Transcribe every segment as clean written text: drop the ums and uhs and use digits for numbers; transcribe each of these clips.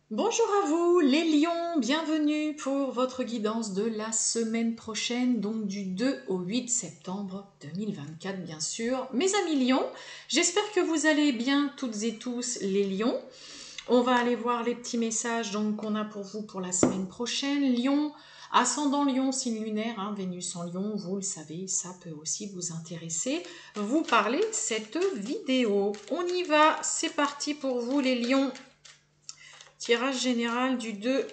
Bonjour à vous les lions, bienvenue pour votre guidance de la semaine prochaine, donc du 2 au 8 septembre 2024 bien sûr. Mes amis lions, j'espère que vous allez bien toutes et tous les lions. On va aller voir les petits messages donc qu'on a pour vous pour la semaine prochaine. Lion, ascendant lion, signe lunaire, Vénus en lion, vous le savez, ça peut aussi vous intéresser. Vous parlez cette vidéo. On y va, c'est parti pour vous les lions. Tirage général du 2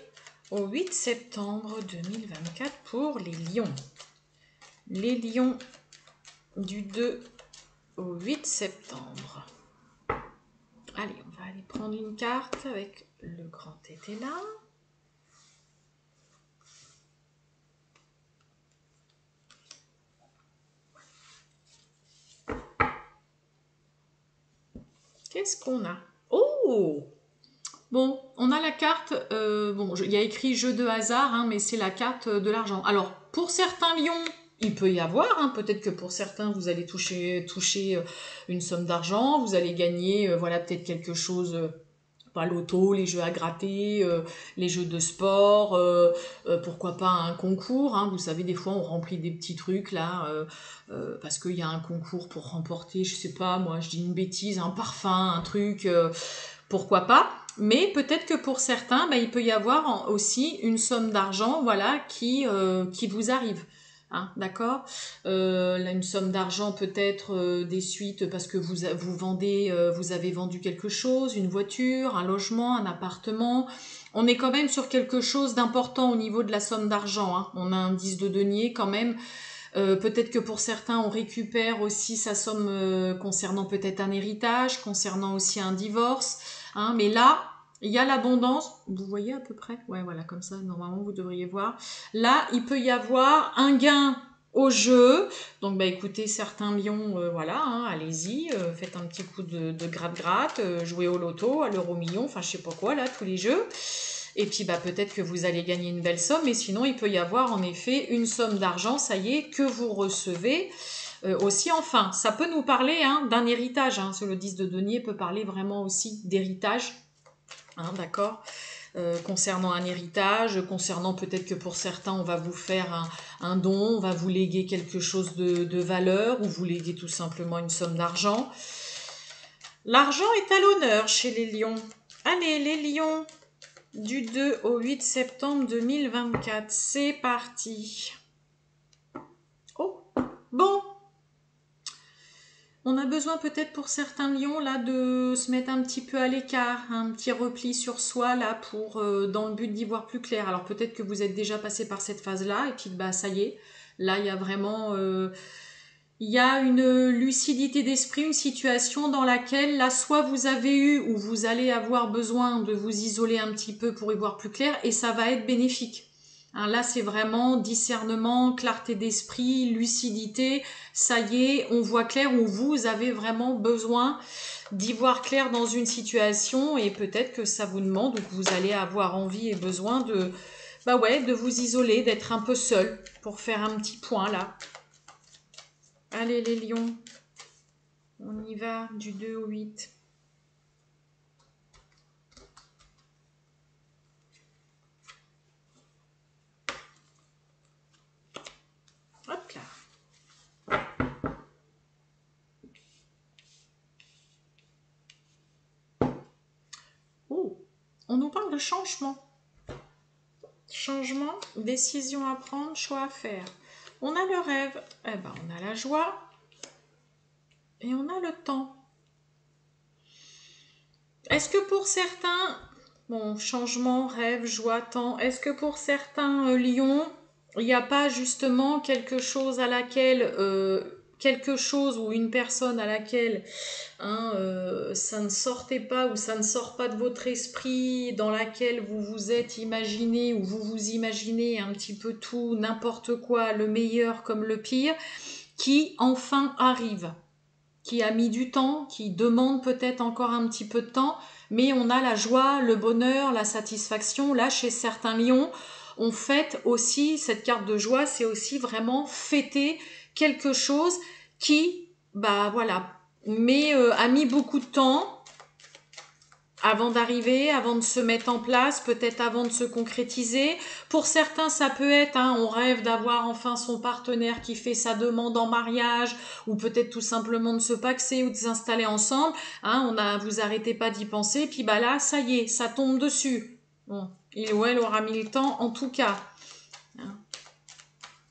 au 8 septembre 2024 pour les lions. Les lions du 2 au 8 septembre. Allez, on va aller prendre une carte avec le grand été là. Qu'est-ce qu'on a? Oh! Bon, on a la carte, il y a écrit jeu de hasard, mais c'est la carte de l'argent. Alors, pour certains lions, il peut y avoir, peut-être que pour certains, vous allez toucher une somme d'argent, vous allez gagner, voilà, peut-être quelque chose, pas loto, les jeux à gratter, les jeux de sport, pourquoi pas un concours, vous savez, des fois, on remplit des petits trucs, là, parce qu'il y a un concours pour remporter, je sais pas, moi, je dis une bêtise, un parfum, un truc... pourquoi pas, mais peut-être que pour certains, il peut y avoir aussi une somme d'argent, voilà, qui vous arrive. D'accord. Là, une somme d'argent peut-être des suites parce que vous vendez, vous avez vendu quelque chose, une voiture, un logement, un appartement. On est quand même sur quelque chose d'important au niveau de la somme d'argent. On a un 10 de denier quand même. Peut-être que pour certains, on récupère aussi sa somme concernant peut-être un héritage, concernant aussi un divorce. Mais là, il y a l'abondance. Vous voyez à peu près? Ouais, voilà, comme ça, normalement, vous devriez voir. Là, il peut y avoir un gain au jeu. Donc, écoutez, certains lions, voilà, allez-y, faites un petit coup de gratte-gratte, jouez au loto, à l'euro-million, enfin, je sais pas quoi, là, tous les jeux. Et puis peut-être que vous allez gagner une belle somme, mais sinon il peut y avoir en effet une somme d'argent, ça y est, que vous recevez aussi enfin. Ça peut nous parler d'un héritage, sur le 10 de denier peut parler vraiment aussi d'héritage, d'accord, concernant un héritage, concernant peut-être que pour certains on va vous faire un don, on va vous léguer quelque chose de valeur, ou vous léguer tout simplement une somme d'argent. L'argent est à l'honneur chez les lions. Allez les lions, du 2 au 8 septembre 2024. C'est parti. Oh, bon. On a besoin peut-être pour certains lions là de se mettre un petit peu à l'écart, un petit repli sur soi là pour dans le but d'y voir plus clair. Alors peut-être que vous êtes déjà passé par cette phase-là et puis ça y est. Là il y a vraiment il y a une lucidité d'esprit, une situation dans laquelle là soit vous avez eu ou vous allez avoir besoin de vous isoler un petit peu pour y voir plus clair et ça va être bénéfique. Là c'est vraiment discernement, clarté d'esprit, lucidité, ça y est, on voit clair où vous avez vraiment besoin d'y voir clair dans une situation et peut-être que ça vous demande ou que vous allez avoir envie et besoin de vous isoler, d'être un peu seul pour faire un petit point là. Allez les lions, on y va du 2 au 8. Hop là. Oh, on nous parle de changement. Changement, décision à prendre, choix à faire. On a le rêve, on a la joie et on a le temps. Est-ce que pour certains, changement, rêve, joie, temps, est-ce que pour certains lions, il n'y a pas justement quelque chose à laquelle, quelque chose ou une personne à laquelle ça ne sortait pas ou ça ne sort pas de votre esprit, dans laquelle vous vous êtes imaginé ou vous vous imaginez un petit peu tout, n'importe quoi, le meilleur comme le pire, qui enfin arrive, qui a mis du temps, qui demande peut-être encore un petit peu de temps, mais on a la joie, le bonheur, la satisfaction. Là, chez certains lions, on fête aussi, cette carte de joie, c'est aussi vraiment fêter quelque chose qui, a mis beaucoup de temps avant d'arriver, avant de se mettre en place, peut-être avant de se concrétiser. Pour certains, ça peut être, hein, on rêve d'avoir enfin son partenaire qui fait sa demande en mariage, ou peut-être tout simplement de se paxer ou de s'installer ensemble. Hein, vous arrêtez pas d'y penser, puis bah là, ça y est, ça tombe dessus. Bon, il ou elle aura mis le temps, en tout cas. Hein.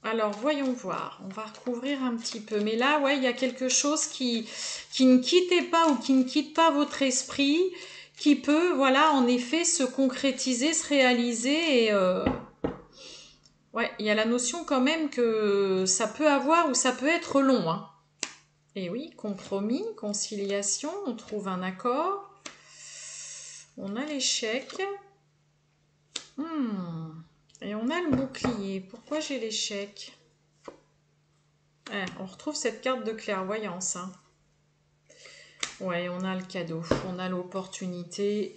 Alors, voyons voir. On va recouvrir un petit peu. Mais là, ouais, il y a quelque chose qui ne quittait pas ou qui ne quitte pas votre esprit, qui peut, voilà, en effet, se concrétiser, se réaliser. Et ouais, il y a la notion quand même que ça peut avoir ou ça peut être long. Hein. Et oui, compromis, conciliation, on trouve un accord. On a l'échec. Et on a le bouclier. Pourquoi j'ai l'échec? On retrouve cette carte de clairvoyance. Hein. Ouais, on a le cadeau, on a l'opportunité,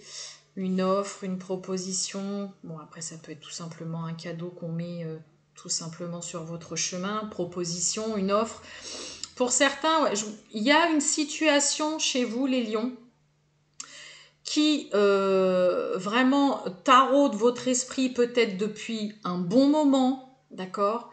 une offre, une proposition. Bon, après, ça peut être tout simplement un cadeau qu'on met tout simplement sur votre chemin. Proposition, une offre. Pour certains, ouais, il y a une situation chez vous, les lions, qui vraiment taraude votre esprit peut-être depuis un bon moment, d'accord ?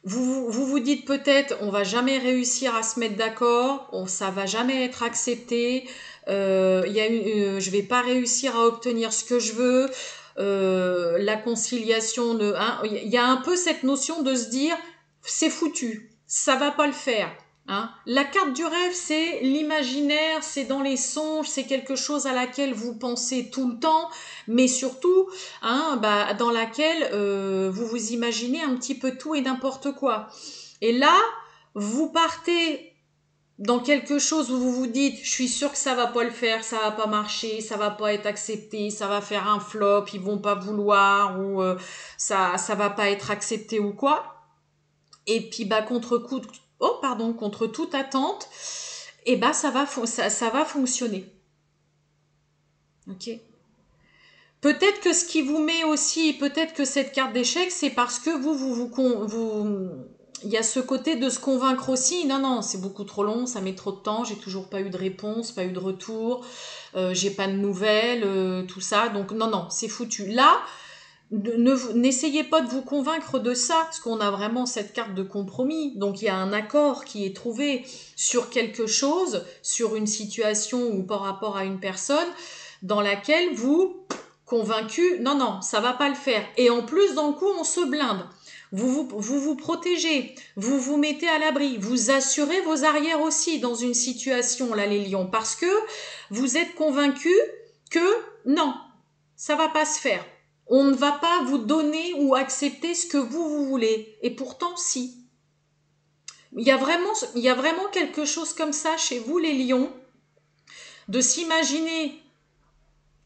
Vous dites peut-être, on va jamais réussir à se mettre d'accord, ça va jamais être accepté, je vais pas réussir à obtenir ce que je veux, la conciliation il y a un peu cette notion de se dire, c'est foutu, ça va pas le faire. Hein. La carte du rêve, c'est l'imaginaire, c'est dans les songes, c'est quelque chose à laquelle vous pensez tout le temps, mais surtout, hein, dans laquelle vous vous imaginez un petit peu tout et n'importe quoi. Et là, vous partez dans quelque chose où vous vous dites, je suis sûr que ça va pas le faire, ça va pas marcher, ça va pas être accepté, ça va faire un flop, ils vont pas vouloir, ou ça va pas être accepté ou quoi. Et puis contre toute attente, et ça va fonctionner. Ok. Peut-être que ce qui vous met aussi, peut-être que cette carte d'échec, c'est parce que il y a ce côté de se convaincre aussi. Non, c'est beaucoup trop long, ça met trop de temps, j'ai toujours pas eu de réponse, pas eu de retour, j'ai pas de nouvelles, tout ça. Donc non, c'est foutu. Là, n'essayez pas de vous convaincre de ça, parce qu'on a vraiment cette carte de compromis. Donc il y a un accord qui est trouvé sur quelque chose, sur une situation ou par rapport à une personne, dans laquelle vous, convaincu, non, ça va pas le faire. Et en plus, d'un coup, on se blinde. Vous protégez, vous vous mettez à l'abri, vous assurez vos arrières aussi dans une situation, là, les lions, parce que vous êtes convaincu que non, ça va pas se faire. On ne va pas vous donner ou accepter ce que vous voulez. Et pourtant, si. Il y a vraiment quelque chose comme ça chez vous, les lions, de s'imaginer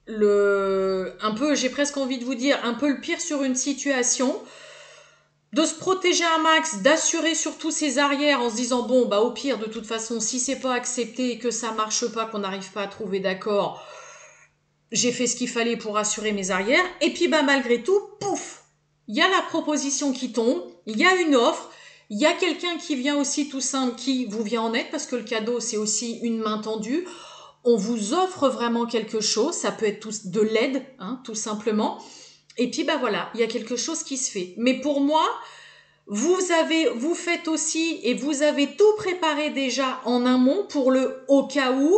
un peu, j'ai presque envie de vous dire, un peu le pire sur une situation, de se protéger un max, d'assurer surtout ses arrières en se disant, bon, au pire, de toute façon, si c'est pas accepté et que ça marche pas, qu'on n'arrive pas à trouver d'accord, j'ai fait ce qu'il fallait pour assurer mes arrières, et puis malgré tout, pouf, il y a la proposition qui tombe, il y a une offre, il y a quelqu'un qui vient aussi tout simple, qui vous vient en aide, parce que le cadeau, c'est aussi une main tendue, on vous offre vraiment quelque chose, ça peut être de l'aide, hein, tout simplement, et puis voilà, il y a quelque chose qui se fait. Mais pour moi, vous faites aussi, et vous avez tout préparé déjà en amont pour le au cas où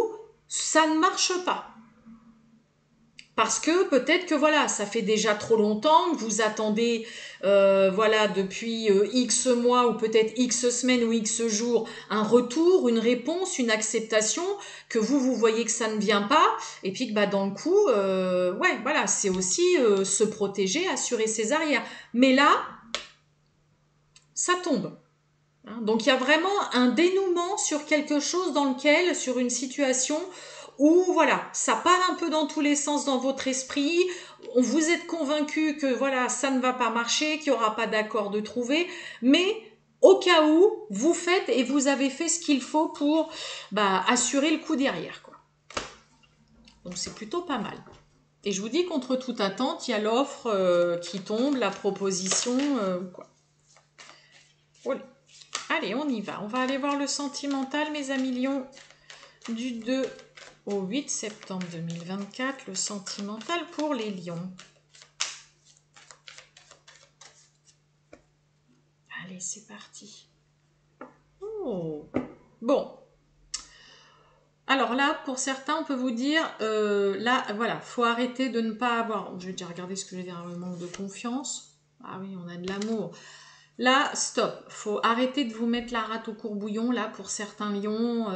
ça ne marche pas. Parce que peut-être que voilà, ça fait déjà trop longtemps que vous attendez depuis X mois ou peut-être X semaines ou X jours un retour, une réponse, une acceptation, que vous voyez que ça ne vient pas et puis que dans le coup, c'est aussi se protéger, assurer ses arrières. Mais là, ça tombe. Donc il y a vraiment un dénouement sur quelque chose sur une situation où voilà, ça part un peu dans tous les sens dans votre esprit, vous êtes convaincu que voilà, ça ne va pas marcher, qu'il n'y aura pas d'accord de trouver, mais au cas où, vous faites et vous avez fait ce qu'il faut pour assurer le coup derrière, quoi. Donc c'est plutôt pas mal. Et je vous dis, contre toute attente, il y a l'offre qui tombe, la proposition, quoi. Voilà. Allez, on y va. On va aller voir le sentimental, mes amis lions, du 2 au 8 septembre 2024, le sentimental pour les lions. Allez, c'est parti. Oh. Bon. Alors là, pour certains, on peut vous dire, là, voilà, faut arrêter de ne pas avoir... Je vais déjà regarder ce que je vais dire, le manque de confiance. Ah oui, on a de l'amour. Là, stop. Faut arrêter de vous mettre la rate au courbouillon. Là, pour certains lions,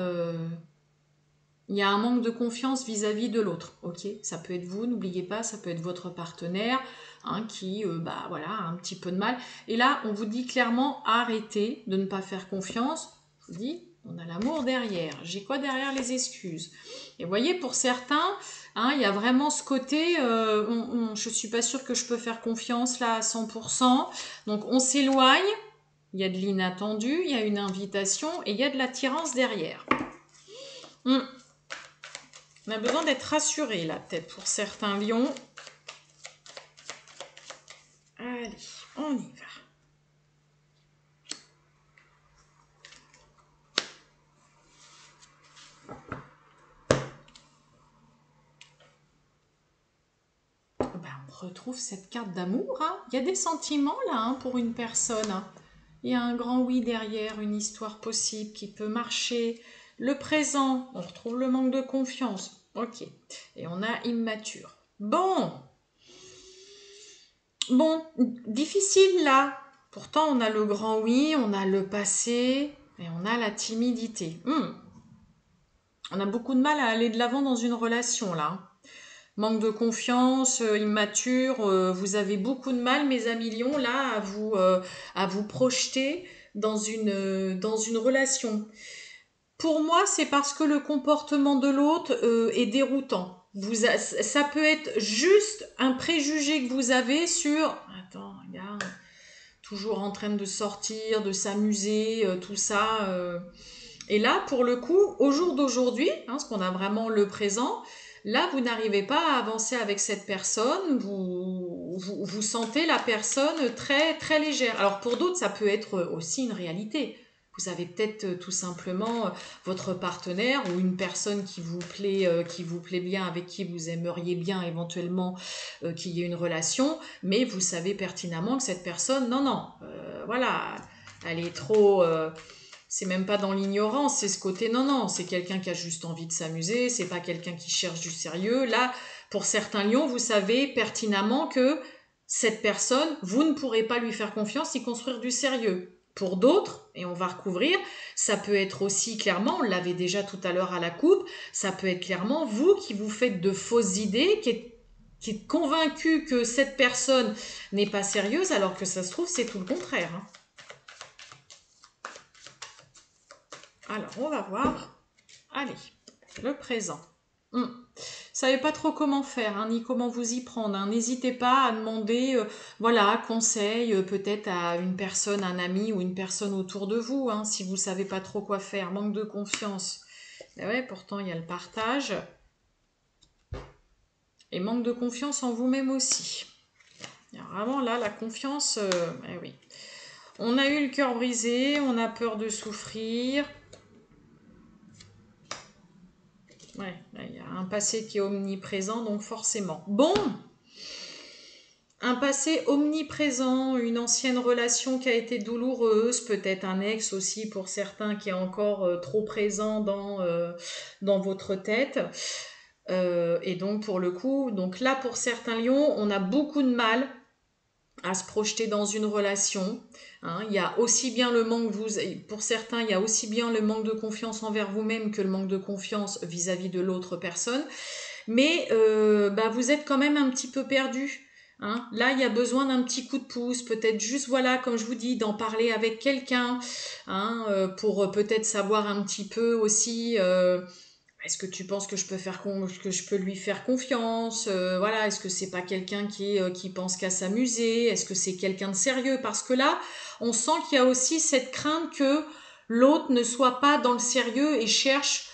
il y a un manque de confiance vis-à-vis de l'autre. Ok, ça peut être vous, n'oubliez pas, ça peut être votre partenaire hein, qui, bah voilà, a un petit peu de mal. Et là, on vous dit clairement, arrêtez de ne pas faire confiance. Je vous dis, on a l'amour derrière. J'ai quoi derrière les excuses? Et vous voyez, pour certains, hein, il y a vraiment ce côté, je ne suis pas sûre que je peux faire confiance là à 100%. Donc, on s'éloigne. Il y a de l'inattendu, il y a une invitation et il y a de l'attirance derrière. On a besoin d'être rassuré là, peut-être pour certains lions. Allez, on y va. Ben, on retrouve cette carte d'amour. Hein. Il y a des sentiments là hein, pour une personne. Hein. Il y a un grand oui derrière, une histoire possible qui peut marcher. Le présent, on retrouve le manque de confiance. Ok. Et on a immature. Bon, difficile là. Pourtant, on a le grand oui, on a le passé et on a la timidité. On a beaucoup de mal à aller de l'avant dans une relation là. Manque de confiance, immature, vous avez beaucoup de mal, mes amis lions, là, à vous projeter dans une relation. Pour moi, c'est parce que le comportement de l'autre est déroutant. Ça peut être juste un préjugé que vous avez sur... Attends, regarde, toujours en train de sortir, de s'amuser, tout ça. Et là, pour le coup, au jour d'aujourd'hui, hein, parce qu'on a vraiment le présent, là, vous n'arrivez pas à avancer avec cette personne, vous sentez la personne très, très légère. Alors pour d'autres, ça peut être aussi une réalité. Vous avez peut-être tout simplement votre partenaire ou une personne qui vous plaît bien, avec qui vous aimeriez bien éventuellement qu'il y ait une relation, mais vous savez pertinemment que cette personne, non, voilà, elle est trop... c'est même pas dans l'ignorance, c'est ce côté non, c'est quelqu'un qui a juste envie de s'amuser, c'est pas quelqu'un qui cherche du sérieux. Là, pour certains lions, vous savez pertinemment que cette personne, vous ne pourrez pas lui faire confiance y construire du sérieux. Pour d'autres, et on va recouvrir, ça peut être aussi clairement, on l'avait déjà tout à l'heure à la coupe, ça peut être clairement vous qui vous faites de fausses idées, qui êtes convaincu que cette personne n'est pas sérieuse, alors que ça se trouve, c'est tout le contraire. Hein. Alors, on va voir. Allez, le présent. Vous savez pas trop comment faire, hein, ni comment vous y prendre. Hein. N'hésitez pas à demander, voilà, conseil, peut-être à une personne, un ami ou une personne autour de vous, hein, si vous savez pas trop quoi faire. Manque de confiance. Et ouais, pourtant, il y a le partage. Et manque de confiance en vous-même aussi. Il y a vraiment là, la confiance, eh oui. On a eu le cœur brisé, on a peur de souffrir. Ouais, il y a un passé qui est omniprésent, donc forcément. Bon, un passé omniprésent, une ancienne relation qui a été douloureuse, peut-être un ex aussi pour certains qui est encore trop présent dans votre tête. Et donc pour le coup, donc là pour certains lions, on a beaucoup de mal à se projeter dans une relation. Hein. Il y a aussi bien le manque, pour certains, il y a aussi bien le manque de confiance envers vous-même que le manque de confiance vis-à-vis de l'autre personne. Mais vous êtes quand même un petit peu perdu. Hein. Là, il y a besoin d'un petit coup de pouce, peut-être juste, voilà, comme je vous dis, d'en parler avec quelqu'un, hein, pour peut-être savoir un petit peu aussi... est-ce que tu penses que je peux lui faire confiance? Voilà, est-ce que c'est pas quelqu'un qui pense qu'à s'amuser? Est-ce que c'est quelqu'un de sérieux? Parce que là, on sent qu'il y a aussi cette crainte que l'autre ne soit pas dans le sérieux et cherche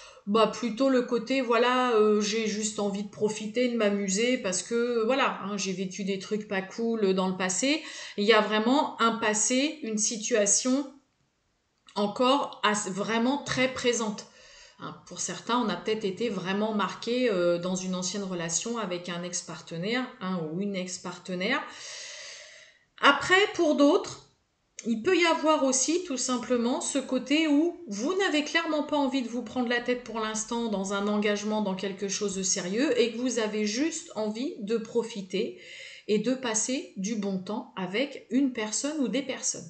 plutôt le côté voilà, j'ai juste envie de profiter, de m'amuser parce que voilà, hein, j'ai vécu des trucs pas cool dans le passé. Il y a vraiment un passé, une situation encore vraiment très présente. Hein, pour certains, on a peut-être été vraiment marqué dans une ancienne relation avec un ex-partenaire, un ou une ex-partenaire. Après, pour d'autres, il peut y avoir aussi tout simplement ce côté où vous n'avez clairement pas envie de vous prendre la tête pour l'instant dans un engagement, dans quelque chose de sérieux, et que vous avez juste envie de profiter et de passer du bon temps avec une personne ou des personnes.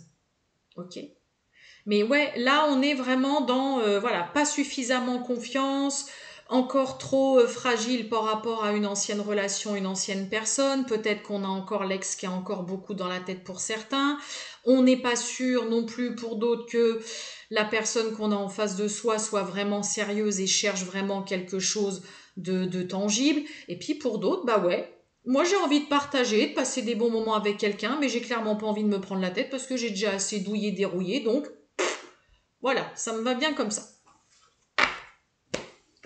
Ok ? Mais ouais, là on est vraiment dans, voilà, pas suffisamment confiance, encore trop fragile par rapport à une ancienne relation, une ancienne personne. Peut-être qu'on a encore l'ex qui a encore beaucoup dans la tête pour certains. On n'est pas sûr non plus pour d'autres que la personne qu'on a en face de soi soit vraiment sérieuse et cherche vraiment quelque chose de tangible. Et puis pour d'autres, bah ouais, moi j'ai envie de partager, de passer des bons moments avec quelqu'un, mais j'ai clairement pas envie de me prendre la tête parce que j'ai déjà assez douillé, dérouillé, donc voilà, ça me va bien comme ça.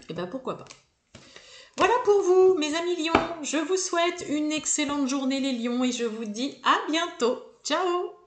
Et ben pourquoi pas. Voilà pour vous, mes amis lions. Je vous souhaite une excellente journée les lions et je vous dis à bientôt. Ciao!